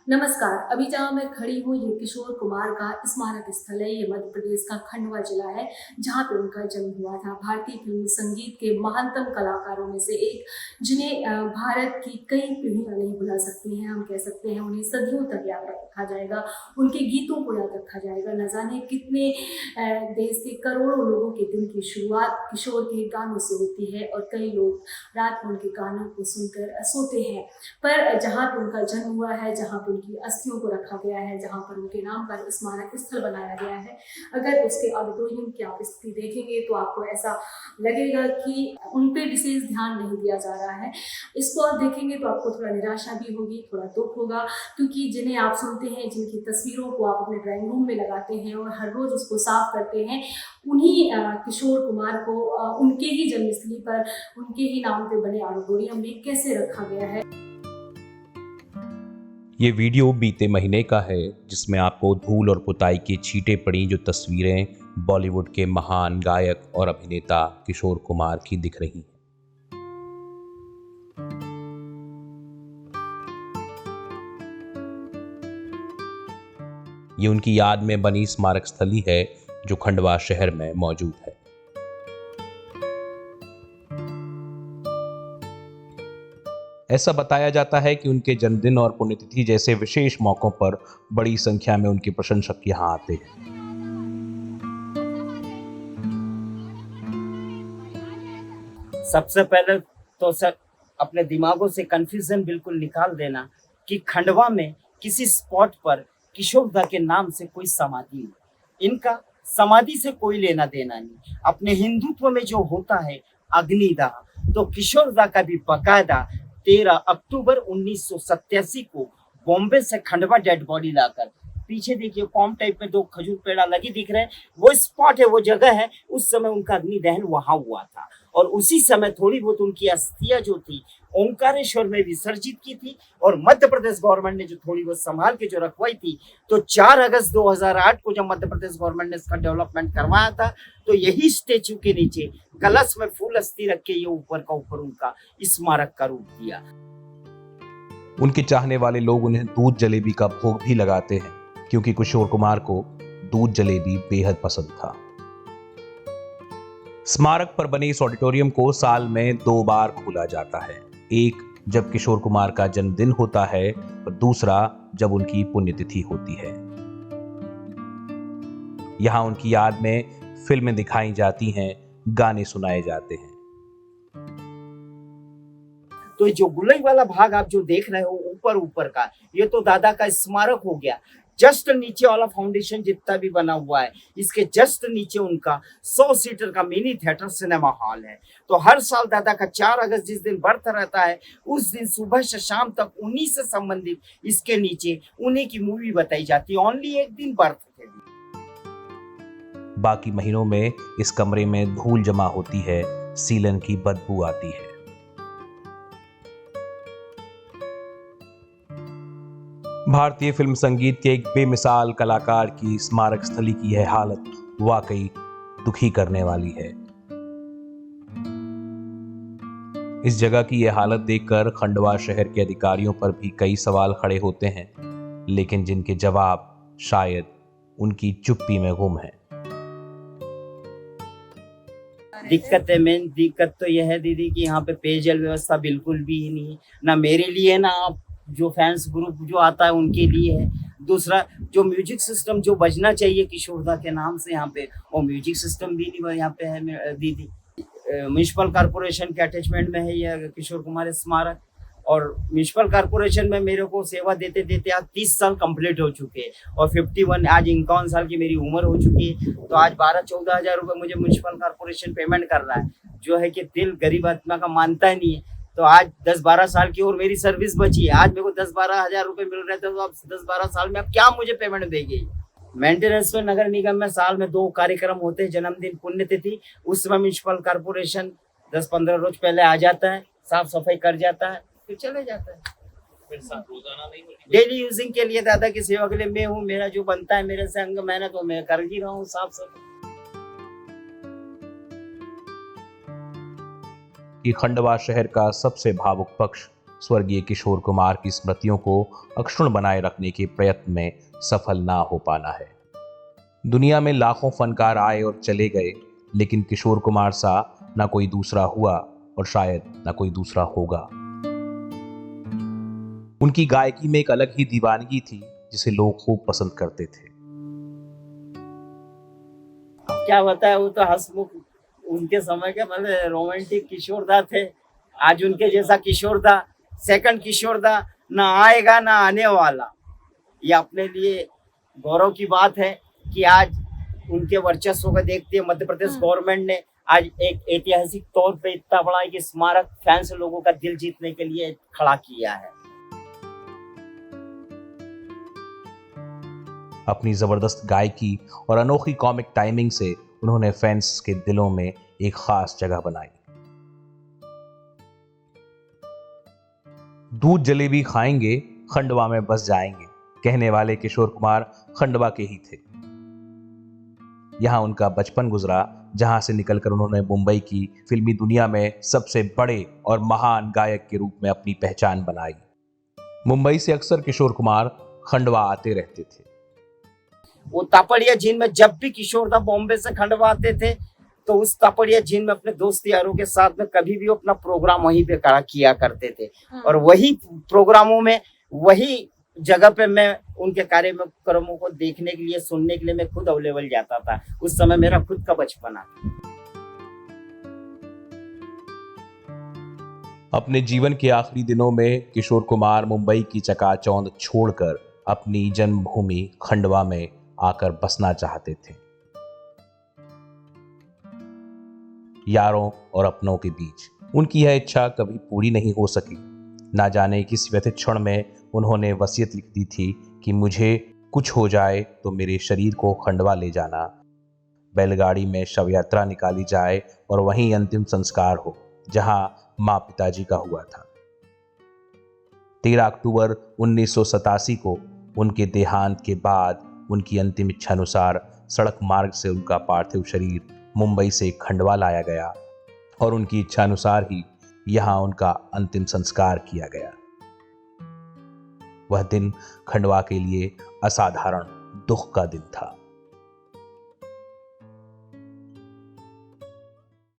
नमस्कार। अभी जहाँ मैं खड़ी हूँ ये किशोर कुमार का स्मारक स्थल है। ये मध्य प्रदेश का खंडवा जिला है जहाँ पे उनका जन्म हुआ था। भारतीय फिल्म संगीत के महानतम कलाकारों में से एक, जिन्हें भारत की कई पीढ़ियाँ नहीं भुला सकती हैं। हम कह सकते हैं उन्हें सदियों तक याद रखा जाएगा, उनके गीतों को याद रखा जाएगा। न जाने कितने देश के करोड़ों लोगों के दिन की शुरुआत किशोर के गानों से होती है और कई लोग रात में उनके गानों को सुनकर सोते हैं। पर जहाँ पे उनका जन्म हुआ है, जहाँ पे उनकी अस्थियों को रखा गया है, जहाँ पर उनके नाम पर स्मारक स्थल बनाया गया है, अगर उसके ऑडिटोरियम की आप स्थिति देखेंगे तो आपको ऐसा लगेगा कि उन पे विशेष ध्यान नहीं दिया जा रहा है। इसको आप देखेंगे तो आपको थोड़ा निराशा भी होगी, थोड़ा दुख होगा, क्योंकि जिन्हें आप सुनते हैं, जिनकी तस्वीरों को आप अपने ड्राइंग रूम में लगाते हैं और हर रोज उसको साफ करते हैं, उन्हीं किशोर कुमार को उनके ही जन्मस्थली पर उनके ही नाम पे बने ऑडिटोरियम में कैसे रखा गया है। ये वीडियो बीते महीने का है जिसमें आपको धूल और पुताई की छींटे पड़ी जो तस्वीरें बॉलीवुड के महान गायक और अभिनेता किशोर कुमार की दिख रही हैं। ये उनकी याद में बनी स्मारक स्थली है जो खंडवा शहर में मौजूद है। ऐसा बताया जाता है कि उनके जन्मदिन और पुण्यतिथि जैसे विशेष मौकों पर बड़ी संख्या में उनके प्रशंसक यहाँ आते हैं। सबसे पहले तो सर अपने दिमागों से कंफ्यूजन बिल्कुल निकाल देना कि खंडवा में किसी स्पॉट पर किशोर दा के नाम से कोई समाधि नहीं। इनका समाधि से कोई लेना देना नहीं। अपने हिंदुत्व में जो होता है अग्निदाह, तो किशोर दा का भी बकायदा 13 अक्टूबर 1987 को बॉम्बे से खंडवा डेड बॉडी लाकर, पीछे देखिए कॉम टाइप में 2 खजूर पेड़ा लगी दिख रहे हैं, वो स्पॉट है, वो जगह है। उस समय उनका अग्नि दहन वहां हुआ था और उसी समय थोड़ी बहुत उनकी अस्थियां जो थी ओंकारेश्वर में विसर्जित की थी और मध्य प्रदेश गवर्नमेंट ने जो थोड़ी बहुत संभाल के जो रखवाई थी। तो 4 अगस्त 2008 को जब मध्य प्रदेश गवर्नमेंट ने इसका डेवलपमेंट करवाया था, तो यही स्टेच्यू के नीचे कलश में फूल अस्थि रख के ये ऊपर का ऊपर उनका स्मारक का रूप दिया। उनके चाहने वाले लोग उन्हें दूध जलेबी का भोग भी लगाते हैं क्योंकि किशोर कुमार को दूध जलेबी बेहद पसंद था। स्मारक पर बने इस ऑडिटोरियम को साल में 2 बार खोला जाता है, एक जब किशोर कुमार का जन्मदिन होता है और दूसरा जब उनकी पुण्यतिथि होती है। यहां उनकी याद में फिल्में दिखाई जाती हैं, गाने सुनाए जाते हैं। तो जो गुलई वाला भाग आप जो देख रहे हो ऊपर का, ये तो दादा का स्मारक हो गया। जस्ट नीचे वाला फाउंडेशन जितना भी बना हुआ है, इसके जस्ट नीचे उनका 100 सीटर का मिनी थिएटर सिनेमा हॉल है। तो हर साल दादा का 4 अगस्त जिस दिन बर्थ रहता है, उस दिन सुबह से शाम तक उन्हीं से संबंधित इसके नीचे उन्हीं की मूवी बताई जाती है। ओनली एक दिन बर्थ थे। बाकी महीनों में इस कमरे में धूल जमा होती है, सीलन की बदबू आती है। भारतीय फिल्म संगीत के एक बेमिसाल कलाकार की स्मारक स्थली की यह हालत वाकई दुखी करने वाली है। इस जगह की यह हालत देखकर खंडवा शहर के अधिकारियों पर भी कई सवाल खड़े होते हैं, लेकिन जिनके जवाब शायद उनकी चुप्पी में गुम है। मेन दिक्कत तो यह है दीदी कि यहाँ पे पेयजल व्यवस्था बिल्कुल भी नहीं है, ना मेरे लिए ना आप जो फैंस ग्रुप जो आता है उनके लिए है। दूसरा जो म्यूजिक सिस्टम जो बजना चाहिए किशोर दा के नाम से यहाँ पे, वो म्यूजिक सिस्टम भी नहीं यहाँ पे है दीदी। म्यूनिसिपल कॉर्पोरेशन के अटैचमेंट में है यह किशोर कुमार स्मारक, और म्यूनिसिपल कॉर्पोरेशन में मेरे को सेवा देते देते आज 30 साल कंप्लीट हो चुके हैं और 51 आज 51 साल की मेरी उम्र हो चुकी है। तो आज 12-14 हज़ार रुपये मुझे म्यूनिसिपल कॉर्पोरेशन पेमेंट कर रहा है, जो है कि दिल गरीब आत्मा का मानता ही नहीं है। तो आज 10-12 साल की और मेरी सर्विस बची है, आज मेरे को 10-12 हज़ार रुपये मिल रहे थे, तो अब 10-12 साल में अब क्या मुझे पेमेंट देगी। मेंटेनेंस में नगर निगम में साल में 2 कार्यक्रम होते हैं, जन्मदिन पुण्यतिथि, उस समय म्यूनिसिपल कॉर्पोरेशन 10-15 रोज पहले आ जाता है, साफ सफाई कर जाता है, फिर चले जाता है। रोजाना नहीं, डेली यूजिंग के लिए दादा की सेवा के लिए मैं हूँ, मेरा जो बनता है मेरे से अंग मेहनत तो मैं कर ही रहा हूँ साफ सफाई। कि खंडवा शहर का सबसे भावुक पक्ष स्वर्गीय किशोर कुमार की स्मृतियों को अक्षुण्ण बनाए रखने के प्रयत्न में सफल ना हो पाना है। दुनिया में लाखों फनकार आए और चले गए, लेकिन किशोर कुमार सा ना कोई दूसरा हुआ और शायद ना कोई दूसरा होगा। उनकी गायकी में एक अलग ही दीवानगी थी जिसे लोग खूब पसंद करते थे। क्या बताया, वो तो हंसमुख उनके समय के मतलब रोमांटिक किशोर दा थे। आज उनके जैसा किशोर दा, सेकंड किशोर दा ना आएगा ना आने वाला। ये अपने लिए गौरव की बात है कि आज उनके वर्चस्व को देखते मध्य प्रदेश गवर्नमेंट ने आज एक ऐतिहासिक तौर पे इतना बड़ा एक स्मारक फैंस लोगों का दिल जीतने के लिए खड़ा किया है। अपनी जबरदस्त गायकी और अनोखी कॉमिक टाइमिंग से उन्होंने फैंस के दिलों में एक खास जगह बनाई। दूध जलेबी खाएंगे, खंडवा में बस जाएंगे, कहने वाले किशोर कुमार खंडवा के ही थे। यहां उनका बचपन गुजरा, जहां से निकलकर उन्होंने मुंबई की फिल्मी दुनिया में सबसे बड़े और महान गायक के रूप में अपनी पहचान बनाई। मुंबई से अक्सर किशोर कुमार खंडवा आते रहते थे। वो तापड़िया झील में जब भी किशोर दा बॉम्बे से खंडवा आते थे तो उस तापड़िया झील में अपने दोस्त यारों के साथ में कभी भी अपना प्रोग्राम वहीं पे खड़ा किया करते थे। और वही प्रोग्रामों में, वही जगह पे मैं उनके कार्यक्रमों को देखने के लिए, सुनने के लिए मैं खुद अवेलेबल जाता था। उस समय मेरा खुद का बचपना था। अपने जीवन के आखिरी दिनों में किशोर कुमार मुंबई की चकाचौंध छोड़कर अपनी जन्मभूमि खंडवा में आकर बसना चाहते थे। यारों और अपनों के बीच उनकी यह इच्छा कभी पूरी नहीं हो सकी। ना जाने किस व्यथित क्षण में उन्होंने वसीयत लिख दी थी कि मुझे कुछ हो जाए तो मेरे शरीर को खंडवा ले जाना, बैलगाड़ी में शव यात्रा निकाली जाए और वहीं अंतिम संस्कार हो जहां मां पिताजी का हुआ था। 13 अक्टूबर 1987 को उनके देहांत के बाद उनकी अंतिम इच्छानुसार सड़क मार्ग से उनका पार्थिव शरीर मुंबई से खंडवा लाया गया और उनकी इच्छानुसार ही यहां उनका अंतिम संस्कार किया गया। वह दिन खंडवा के लिए असाधारण दुख का दिन था।